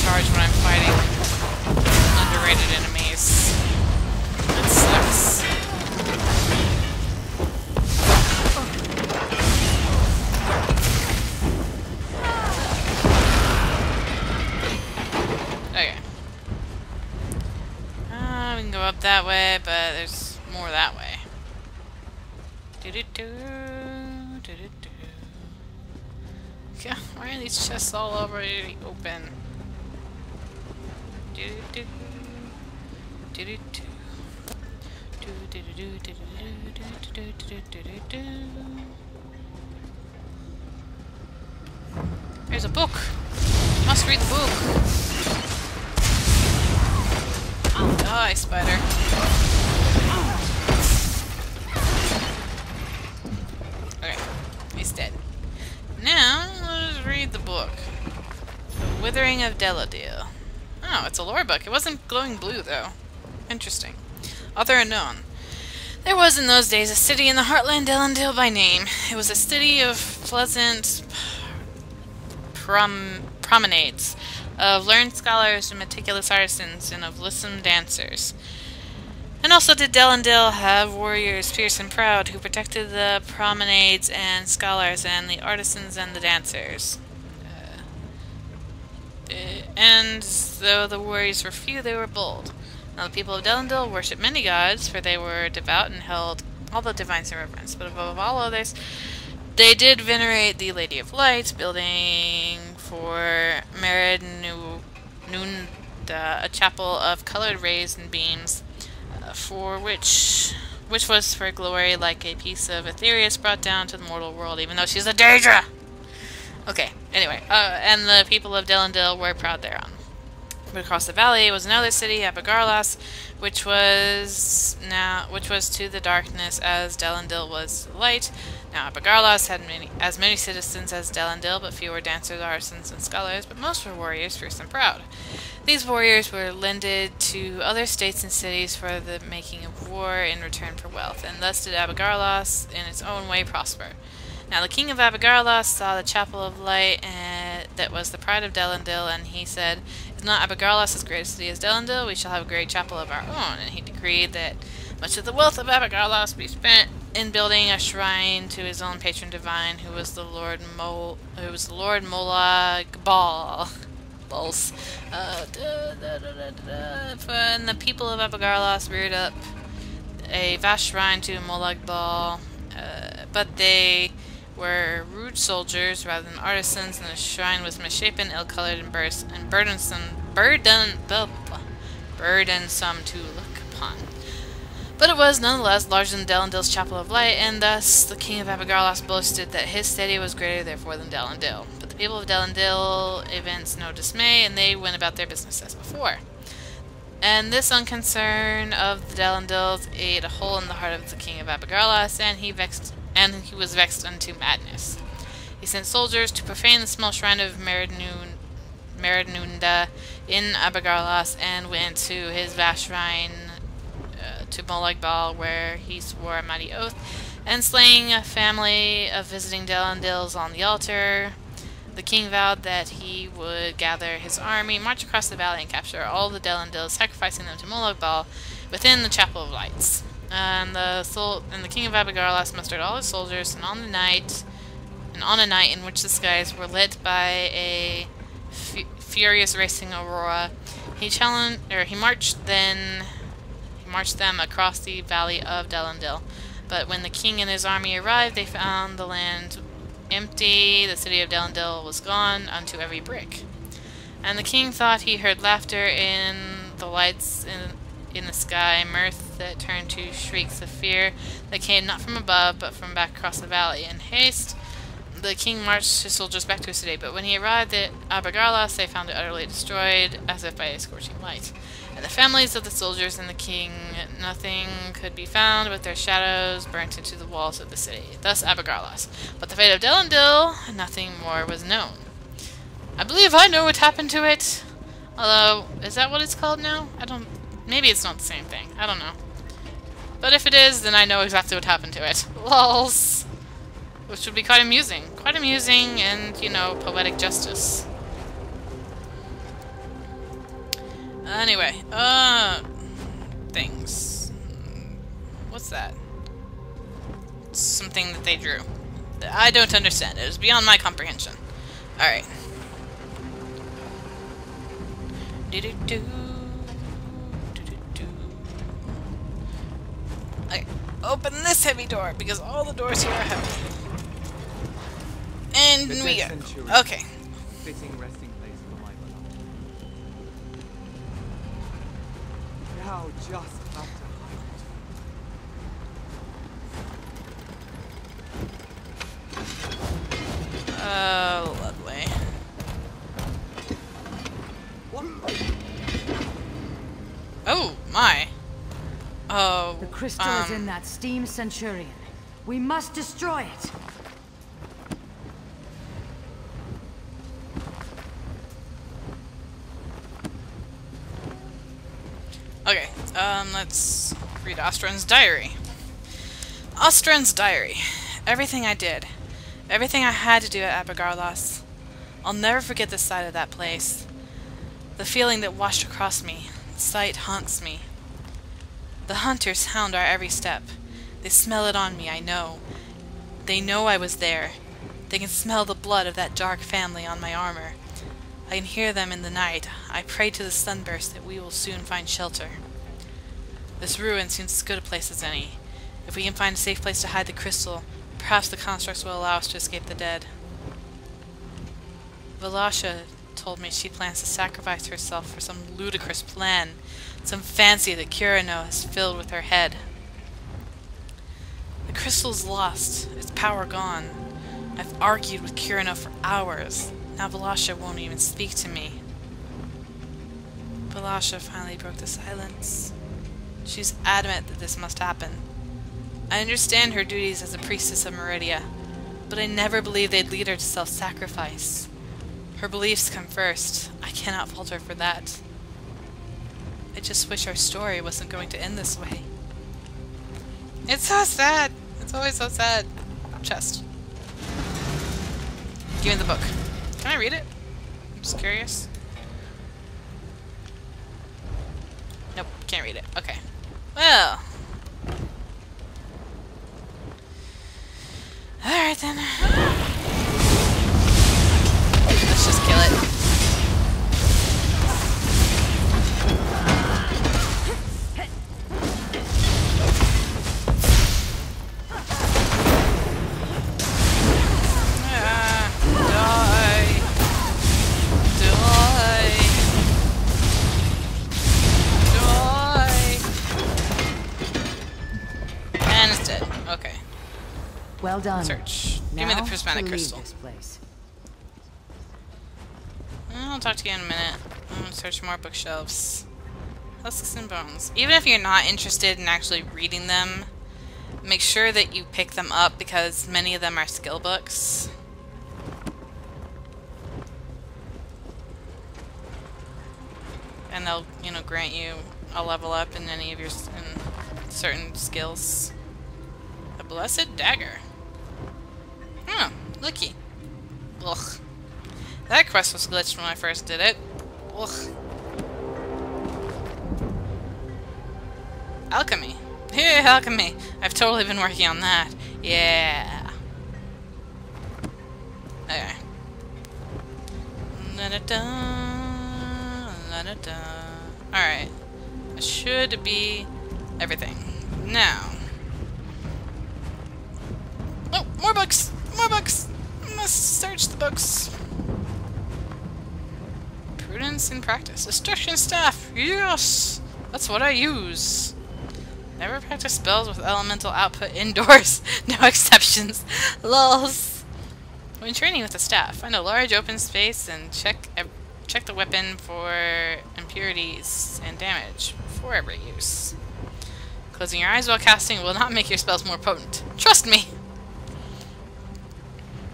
charge when I'm fighting underrated enemies. That sucks. Okay. We can go up that way, but there's more that way. Yeah, why are these chests all already open? There's a book! Must read the book! Die, spider. Okay, he's dead. Now, let's read the book. The Withering of Deladil. Oh, it's a lore book. It wasn't glowing blue, though. Interesting. Author unknown. There was in those days a city in the heartland, Delandil by name. It was a city of pleasant promenades, of learned scholars and meticulous artisans, and of lissome dancers. And also did Delandil have warriors fierce and proud, who protected the promenades and scholars and the artisans and the dancers. And though the warriors were few, they were bold. Now the people of Delandil worshipped many gods, for they were devout and held all the divines in reverence. But above all others, they did venerate the Lady of Light, building for Meridia a chapel of colored rays and beams, for which was for glory, like a piece of Aetherius brought down to the mortal world, even though she's a Daedra! Okay, anyway, and the people of Delandil were proud thereon. But across the valley was another city, Abigarlas, which was to the darkness as Delandil was the light. Now Abigarlas had as many citizens as Delandil, but fewer dancers, artisans, and scholars, but most were warriors, fierce and proud. These warriors were lended to other states and cities for the making of war in return for wealth, and thus did Abigarlas in its own way prosper. Now the king of Abigarlas saw the Chapel of Light that was the pride of Delandil, and he said, "Is not Abigarlas as great a city as Delandil? We shall have a great chapel of our own." And he decreed that much of the wealth of Abigarlas be spent in building a shrine to his own patron divine, who was the Lord Molag Bal. Balls. And the people of Abigarlas reared up a vast shrine to Molag Bal, but they were rude soldiers rather than artisans, and the shrine was misshapen, ill-colored, and burdensome to look upon. But it was nonetheless larger than Delandil's Chapel of Light, and thus the king of Abigarlas boasted that his city was greater therefore than Delandil. But the people of Delandil evinced no dismay, and they went about their business as before. And this unconcern of the Delandils ate a hole in the heart of the king of Abigarlas, and he was vexed unto madness. He sent soldiers to profane the small shrine of Meridia in Abigarlas, and went to his vast shrine to Molag Bal, where he swore a mighty oath, and slaying a family of visiting Delandils on the altar, the king vowed that he would gather his army, march across the valley, and capture all the Delandils, sacrificing them to Molag Bal within the Chapel of Lights. And the king of Abigarlas mustered all his soldiers, and on a night in which the skies were lit by a furious racing aurora, he marched them across the valley of Delandil. But when the king and his army arrived, they found the land empty, the city of Delandil was gone unto every brick. And the king thought he heard laughter in the lights in the sky, mirth that turned to shrieks of fear that came not from above, but from back across the valley. In haste, the king marched his soldiers back to his city, but when he arrived at Abigarlas, they found it utterly destroyed, as if by a scorching light. And the families of the soldiers and the king, nothing could be found but their shadows burnt into the walls of the city. Thus Abigarlas. But the fate of Delandil, nothing more was known. I believe I know what happened to it. Although, is that what it's called now? Maybe it's not the same thing. I don't know. But if it is, then I know exactly what happened to it. Lols. Which would be quite amusing. Quite amusing and, you know, poetic justice. Anyway, things. What's that? It's something that they drew. I don't understand. It is beyond my comprehension. Alright. Do-do-do. Do-do-do. Okay. Open this heavy door, because all the doors here are heavy. And we go. Okay. Fitting resting place for my beloved. Thou just have to hide. Oh, lovely. Oh, my. Oh, the crystal is in that steam centurion. We must destroy it. Okay, let's read Ostren's diary. Ostren's diary. Everything I did. Everything I had to do at Abigarlos. I'll never forget the sight of that place. The feeling that washed across me. The sight haunts me. The hunters hound our every step. They smell it on me, I know. They know I was there. They can smell the blood of that dark family on my armor. I can hear them in the night. I pray to the sunburst that we will soon find shelter. This ruin seems as good a place as any. If we can find a safe place to hide the crystal, perhaps the constructs will allow us to escape the dead. Valasha told me she plans to sacrifice herself for some ludicrous plan, some fancy that Kurino has filled with her head. The crystal's lost, its power gone. I've argued with Kurino for hours. Now Valasha won't even speak to me. Valasha finally broke the silence. She's adamant that this must happen. I understand her duties as a priestess of Meridia, but I never believed they'd lead her to self-sacrifice. Her beliefs come first. I cannot fault her for that. I just wish our story wasn't going to end this way. It's so sad! It's always so sad. Chest. Give me the book. Can I read it? I'm just curious. Nope, can't read it. Okay. Well. Alright then. Let's just kill it. Okay. Well done. Search. Give me the prismatic crystal. This place. I'll talk to you in a minute. I'm gonna search more bookshelves. Husks and bones. Even if you're not interested in actually reading them, make sure that you pick them up because many of them are skill books. And they'll, you know, grant you a level up in any of your certain skills. A blessed dagger. Oh, looky. Ugh. That quest was glitched when I first did it. Ugh. Alchemy. Yeah, alchemy. I've totally been working on that. Yeah. Okay. La-da-da. La-da-da. Alright. It should be everything. Now. Oh, more books! More books! Must search the books. Prudence in practice. Destruction staff! Yes! That's what I use. Never practice spells with elemental output indoors. No exceptions. Lols. When training with the staff, find a large open space and check the weapon for impurities and damage before every use. Closing your eyes while casting will not make your spells more potent. Trust me!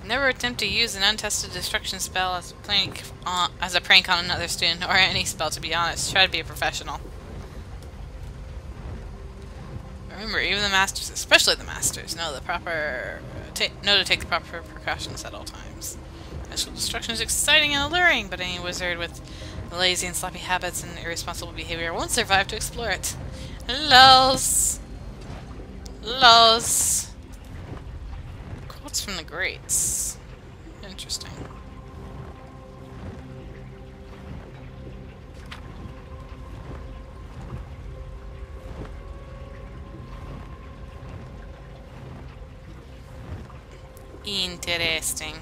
Never attempt to use an untested destruction spell as a prank on another student, or any spell, to be honest. Try to be a professional. Remember, even the masters, especially the masters, know to take the proper precautions at all times. Actual destruction is exciting and alluring, but any wizard with Lazy and sloppy habits and irresponsible behavior won't survive to explore it. Lols. Lols. Quotes from the greats. Interesting. Interesting.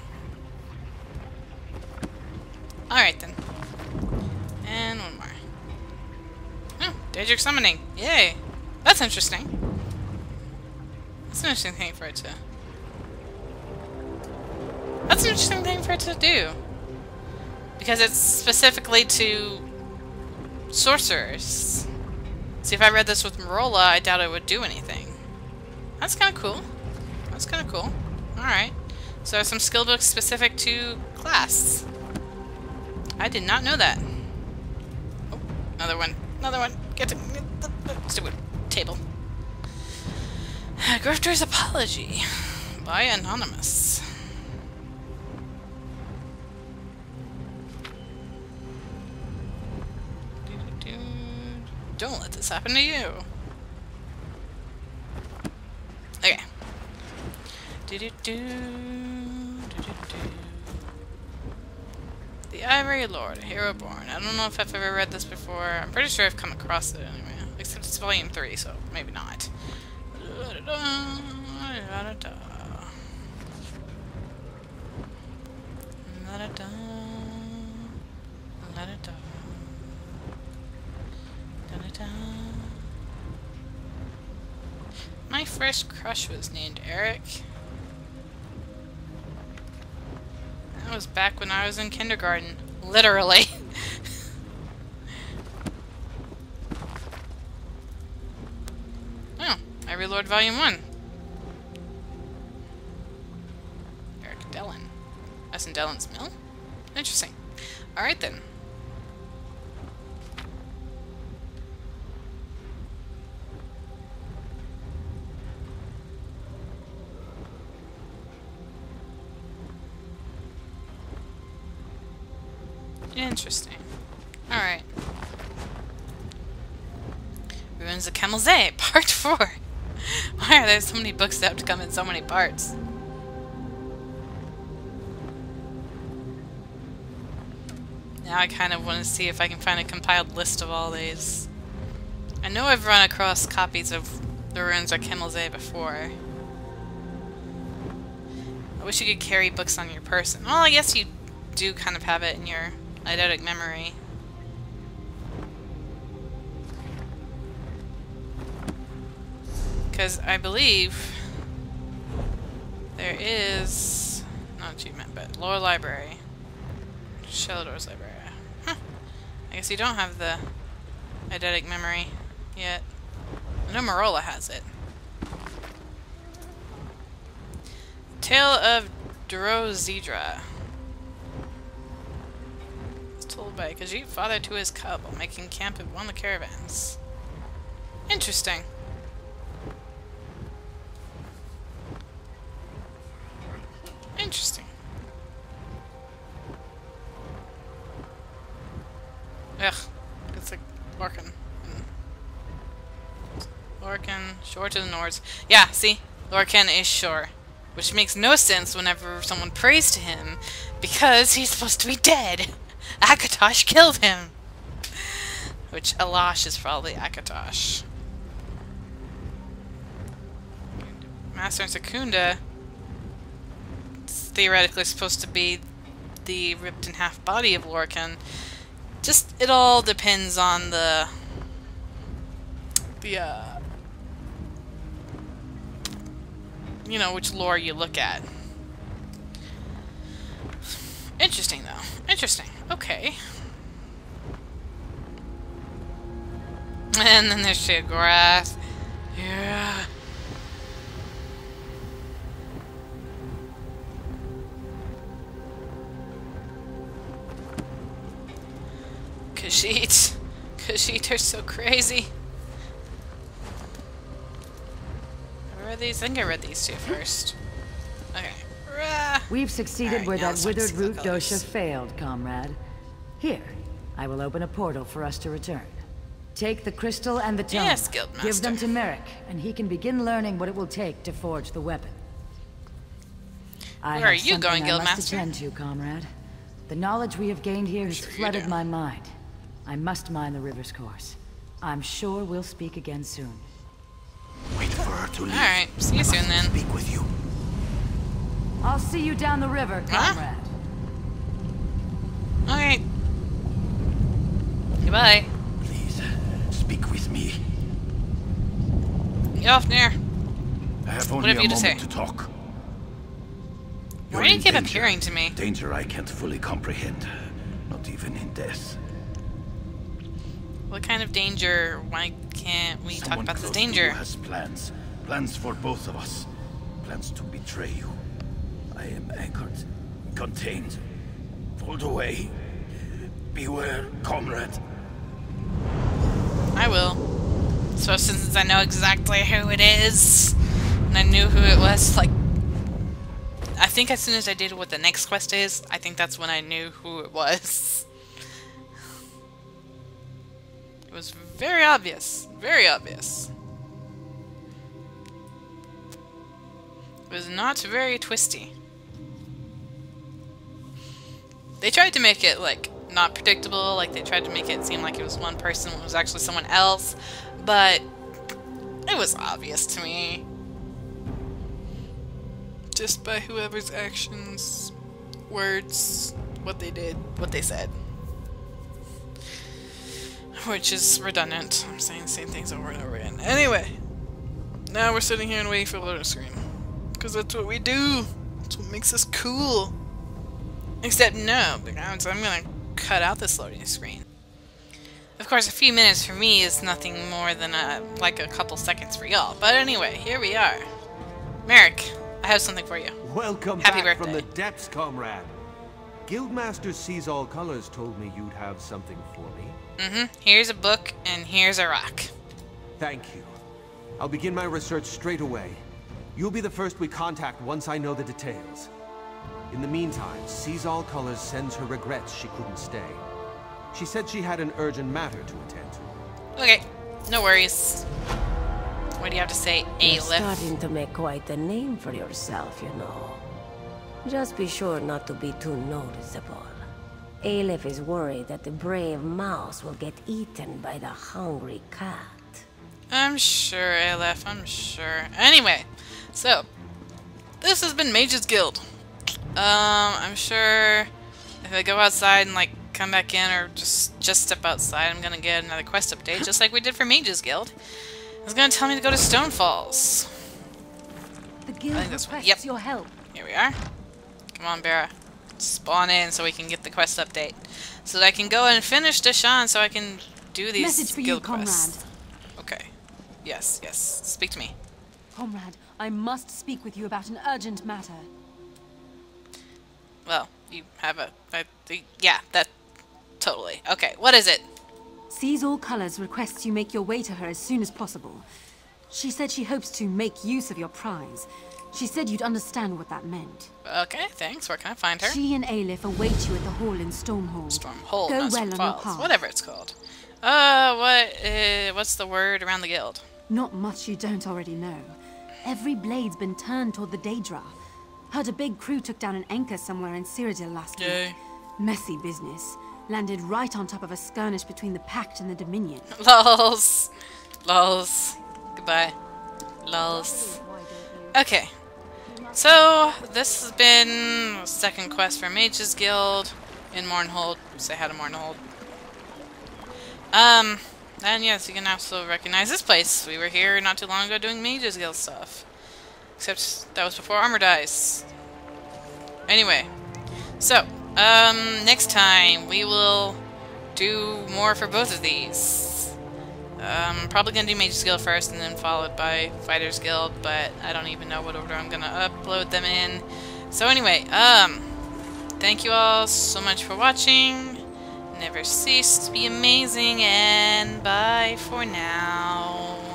Alright then. And one more. Oh, Daedric summoning. Yay! That's interesting. That's an interesting thing for it to... That's an interesting thing for it to do. Because it's specifically to sorcerers. See, if I read this with Marola, I doubt it would do anything. That's kind of cool. That's kind of cool. Alright. So some skill books specific to class. I did not know that. Oh, another one. Another one. Get the stupid table. Grifter's Apology by Anonymous. Don't let this happen to you. Okay. The Ivory Lord, a Hero Born. I don't know if I've ever read this before. I'm pretty sure I've come across it anyway. Except it's volume 3, so maybe not. My first crush was named Eric. That was back when I was in kindergarten. Literally. Oh, Ivory Lord Volume 1. Eric Dellin. That's in Dellin's Mill? Interesting. Alright then. Interesting. Alright. Ruins of Camelzay, Part 4. Why are there so many books that have to come in so many parts? Now I kind of want to see if I can find a compiled list of all these. I know I've run across copies of the Ruins of Camelzay before. I wish you could carry books on your person. Well, I guess you do kind of have it in your eidetic memory. Because I believe there is not achievement, but Lore Library. Shelador's Library. Huh. I guess you don't have the eidetic memory yet. I know Marola has it. Tale of Drozidra. Told by Khajiit, father to his cub, while making camp at one of the caravans. Interesting. Interesting. Ugh. It's like Lorcan. Lorcan, shore to the north. Yeah, see? Lorcan is shore. Which makes no sense whenever someone prays to him, because he's supposed to be dead. Akatosh killed him! Which, Alash is probably Akatosh. Master and Secunda is theoretically supposed to be the ripped-in-half body of Lorcan. Just, it all depends on the you know, which lore you look at. Interesting, though. Interesting. Okay. And then there's Sheogorath. Yeah. Khajiit. Khajiit are so crazy. Have I read these? I think I read these two first. Okay. We've succeeded Alright, where now that let's start withered to see the root dosha colors. failed, comrade. Here, I will open a portal for us to return. Take the crystal and the tome. Yes, Guildmaster. Give them to Merrick, and he can begin learning what it will take to forge the weapon. Where are you going, I must Guildmaster? attend to, comrade. The knowledge we have gained here has Sure you flooded do. my mind. I must mind the river's course. I'm sure we'll speak again soon. Wait for her to leave. Alright, see you soon then. Speak with you. I'll see you down the river, Huh? comrade. Alright. Goodbye. Please, speak with me. Get off there. I have What only have a you to moment say? to talk. Why You're do you in keep danger. appearing to me? Danger I can't fully comprehend. Not even in death. What kind of danger? Why can't we talk Someone about this close to you danger? has plans. Plans for both of us. Plans to betray you. I am anchored, contained, pulled away. Beware, comrade. I will. So since I know exactly who it is, and I knew who it was, like, I think as soon as I did what the next quest is, I think that's when I knew who it was. It was very obvious. Very obvious. It was not very twisty. They tried to make it, like, not predictable, like they tried to make it seem like it was one person when it was actually someone else, but it was obvious to me. Just by whoever's actions, words, what they did, what they said. Which is redundant. I'm saying the same things over and over again. Anyway, now we're sitting here and waiting for the loading screen. Because that's what we do. That's what makes us cool. Except no, because I'm gonna cut out this loading screen. Of course, a few minutes for me is nothing more than like a couple seconds for y'all. But anyway, here we are. Merrick, I have something for you. Welcome Happy back from birthday. the depths, comrade. Guildmaster Sees All Colors told me you'd have something for me. Here's a book, and here's a rock. Thank you. I'll begin my research straight away. You'll be the first we contact once I know the details. In the meantime, Sees All Colors sends her regrets she couldn't stay. She said she had an urgent matter to attend to. Okay, no worries. What do you have to say, You're Aylied? starting to make quite a name for yourself, you know. Just be sure not to be too noticeable. Aylied is worried that the brave mouse will get eaten by the hungry cat. I'm sure, Aylied, I'm sure. Anyway, so, this has been Mage's Guild. I'm sure if I go outside and, like, come back in or just step outside, I'm gonna get another quest update, just like we did for Mage's Guild. It's gonna tell me to go to Stone Falls. The I guild think that's one. requests Yep. your help. Here we are. Come on, Barra. Spawn in so we can get the quest update. So that I can go and finish Deshaun so I can do these Message for you, guild comrade. quests. Okay. Yes, yes. Speak to me. Comrade, I must speak with you about an urgent matter. Well, you have yeah, that... Totally. Okay, what is it? Sees All Colors requests you make your way to her as soon as possible. She said she hopes to make use of your prize. She said you'd understand what that meant. Okay, thanks. Where can I find her? She and Aylied await you at the hall in Stormhold. Stormhold, Go not well on your Stormfalls. path. Whatever it's called. What's the word around the guild? Not much you don't already know. Every blade's been turned toward the Daedra. Heard a big crew took down an anchor somewhere in Cyrodiil last Yay. week. Messy business. Landed right on top of a skirmish between the Pact and the Dominion. Lols. Lols. Goodbye. Lols. Okay. So, this has been the second quest for Mage's Guild in Mournhold. Say hi to Mournhold. And yes, you can also recognize this place. We were here not too long ago doing Mage's Guild stuff. Except that was before Armor Dice. Anyway. So, next time we will do more for both of these. Probably gonna do Mage's Guild first and then followed by Fighter's Guild, but I don't even know what order I'm gonna upload them in. So anyway, thank you all so much for watching. Never cease to be amazing, and bye for now.